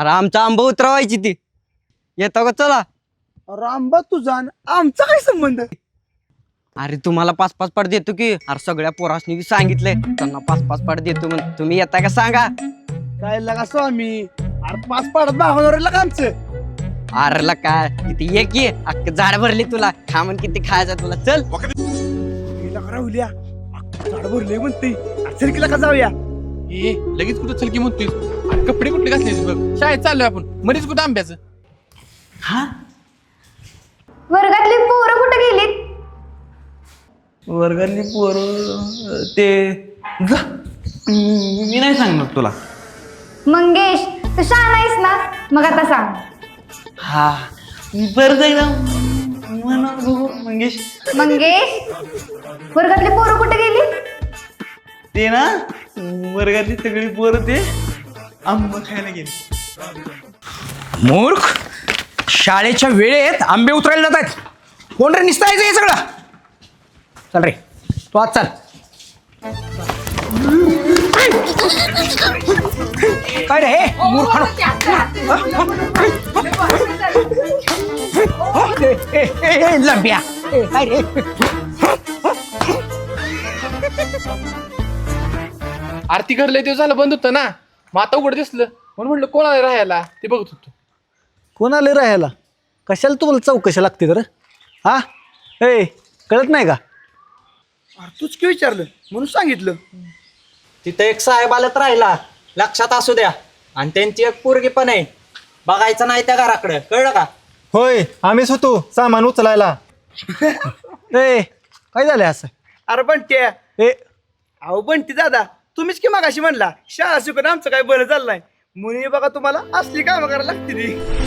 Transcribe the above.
अरे आमचा आंबा उतरवायची ती येतो का चला. रामबा तुझा आणि आमचा काय संबंध? अरे तुम्हाला 5-5 पाट देतो की. अरे सगळ्या पोरासनी सांगितलंय त्यांना 5-5 पाट देतो म्हणून. तुम्ही येता का सांगा. काय लगा स्वामी, अरे 5 पाडत भागवणार का आमचं? अरे काय किती ये की अख्ख झाड भरली तुला. खा म्हण किती खायचं तुला. चल राहुल्या झाड भरले म्हणते. चल की लका जाऊया. ए लगेच कुठं चल की म्हणतोय. अरे कपडे कुठले घातले बघ. शाळेत चाललोय आपण. मरीच कुठं आंब्याचं. वर्गातली पोरं कुठे गेलीत? वर्गातली पोरं ते मी नाही सांगणार तुला. मंगेश तू शाळा नाहीस ना, मग आता सांग. हा परत एकदा म्हणा बघू मंगेश. मंगेश वर्गातली पोरं कुठे गेली? ते ना वर्गातली सगळी पोरं ते आंबा खायला गेली. मूर्ख, शाळेच्या वेळेत आंबे उतरायला जात आहेत. कोण रे निसतायचं हे सगळं? चल रे तू आज चल. काय रे हे मूर्खानो? लंब्या काय रे? आरती घर लय दिवस झालं बंद होतं ना. मग आता उघड दिसलं म्हणून म्हटलं कोण आलं राहायला ते बघत होतो. कोण आले राहायला? कशाला तुम्हाला चौकशी लागते तर? हा ए कळत नाही का? तूच की विचारलं म्हणून सांगितलं. तिथं एक साहेब आलत राहिला, लक्षात असू द्या. आणि त्यांची एक पोरगी पण आहे, बघायचं नाही त्या घराकडे. कळलं का? होय आम्हीच होतो सामान उचलायला. ए काय झालं असं? अरे बंटी ए अहो बंटी दादा, तुम्हीच की मगाशी म्हणला शाळा शिकून आमचं काय बरं झालं नाही. मुली बघा तुम्हाला असली कामं करायला लागते ती.